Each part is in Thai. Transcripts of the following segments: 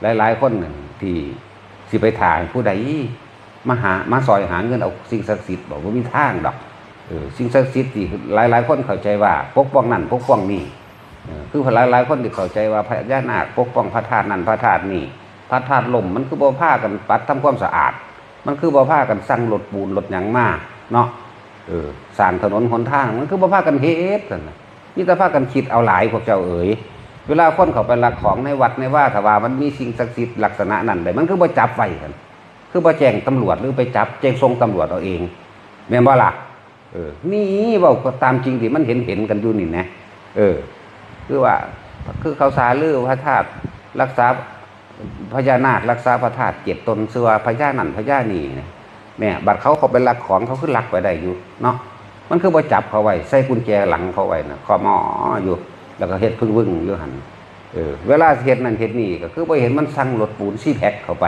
หลายๆคนที่สิไปถ่ายผู้ใดมาซอยหาเงินเอาสิ่งศักดิ์สิทธิ์บอกว่ามีทางดอกสิ่งศักดิ์สิทธิ์ที่หลายๆคนเข้าใจว่าปกป้องนั่นปกป้องนี่คือหลายคนที่เข้าใจว่าพญานาคปกป้องพระธาตุนั่นพระธาตุนี่พระธาตุล่มมันคือบ่พากันปัดทำความสะอาดมันคือบ่พากันสั่งรถปูนรถหยังมาเนาะสร้างถนนหนทางมันคือบ่พากันเฮ็ดน่ะมีแต่พากันคิดเอาหลายพวกเจ้าเอ๋ยเวลาคนเขาไปลักของในวัดในว่าถ้าว่ามันมีสิ่งศักดิ์สิทธิ์ลักษณะนั้นได้มันคือบ่จับไว้กันคือบ่แจ้งตำรวจหรือไปจับแจ้งส่งตำรวจเอาเองแม่นบ่ล่ะนี่เว้าก็ตามจริงที่มันเห็นกันอยู่นี่นะคือว่าคือเขาสาลือพระธาตุรักษาพญานาครักษาพระธาตุ7 ตนเสือพญานั่นพญานี่แม่บัดเขาไปลักของเขาขึ้นลักไปได้อยู่เนาะมันคือบ่จับเขาไว้ใส่กุญแจหลังเขาไว้นะข้อหม้ออยู่แล้วก็เฮ็ดพึ่งอยู่หันเวลาเฮ็ดนั่นเฮ็ดนี่ก็คือบ่เห็นมันสั่งรถปูนซี่แพ็คเข้าไป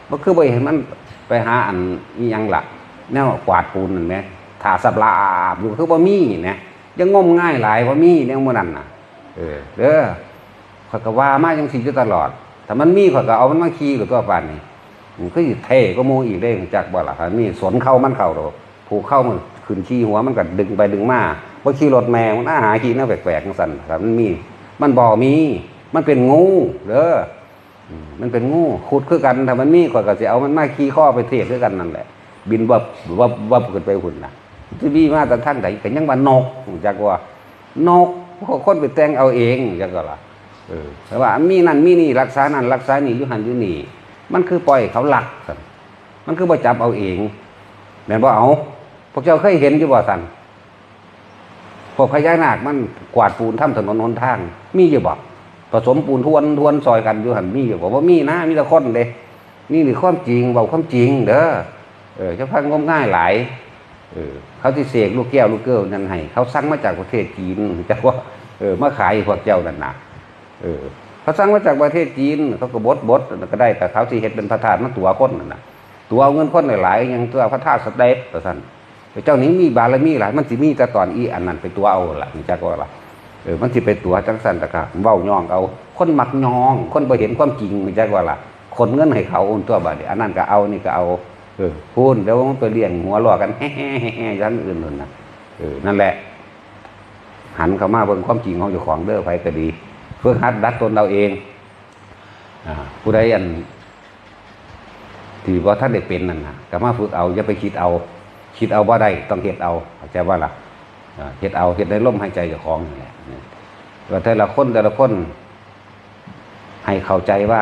บ่คือบ่เห็นมันไปหาอันอีหยังล่ะแนวกวาดปูนนั่นแหมถ้าสับลาบอยู่คือบ่มีนะยังงมง่ายหลายบ่มีแนวมื้อนั้นน่ะข้อยก็ว่ามาจังซี่อยู่ตลอดถ้ามันมีข้อยก็เอามันมาขี่กับตัวปานนี้คือสิเท่ก็โมอีกได้จักบ่ล่ะมีสนเข้ามันเข้าดอกผูกเข้ามันขึ้นขี้หัวมันก็ดึงไปดึงมาบ่ขี่รถแมวมันหาขี่แนวแปลกๆจังซั่นถ้ามันมีมันบ่มีมันเป็นงูเด้อมันเป็นงูขุดคือกันถ้ามันมีข้อยก็สิเอามันมาขี่ข้อไปเทศคือกันนั่นแหละบินวับขึ้นไปหุ่นน่ะสิมีมาแต่ทางใดก็ยังว่านกจักว่านกคนไปแต่งเอาเองจักก็ล่ะแต่ว่ามีนั่นมีนี่รักษานั่นรักษานี่อยู่หันอยู่นี่มันคือปล่อยเขาหลักสันมันคือบ่จับเอาเองแม่นบ่เอาพวกเจ้าเคยเห็นอยู่บ่สันพวกพญานาคมันกวาดปูนทำถนนหนทางมีอยู่บ่ผสมปูนทวนซอยกันอยู่หันมีอยู่บ่ว่ามีนะมีแต่คนเด้นี่คือความจริงเว้าความจริงเด้อเจ้าพังงมง่ายหลายเขาที่เสกลูกแก้วลูกเกิลนั่นให้เขาสั่งมาจากประเทศจีนจักว่ามาขายพวกเจ้านั่นน่ะเขาสั่งมาจากประเทศจีนเขาก็บดก็ได้แต่เขาสิเฮ็ดเป็นพระธาตุมาตัวคนนั่นน่ะตัวเอาเงินคนหลายๆอย่างตัวพระธาตุสเตปว่าซั่นเจ้านี้มีบารมีหลายมันสิมีแต่ตอนอีอันนั้นไปตัวเอาล่ะนี่จักว่าล่ะมันสิไปตัวจังซั่นตะกะเว้าย่องเอาคนมักย่องคนบ่เห็นความจริงนี่จักว่าล่ะคนเงินให้เขาโอนตัวบัดนี้อันนั้นก็เอานี่ก็เอาพูนเดี๋ยวมันไปเลี้ยงหัวล้อกันแฮ่ๆๆอย่างอื่นนั่นน่ะนั่นแหละหันเข้ามาเบิ่งความจริงของเจ้าของเด้อไผก็ดีฝึกหัดดัดตนเราเองผู้ใดอันที่ว่าท่านได้เป็นนั่นนะก็มาฝึกเอาอย่าไปคิดเอาว่าได้ต้องเฮ็ดเอาเข้าใจว่าล่ะเฮ็ดในลมหายใจเจ้าของนี่แหละว่าแต่ละคนให้เข้าใจว่า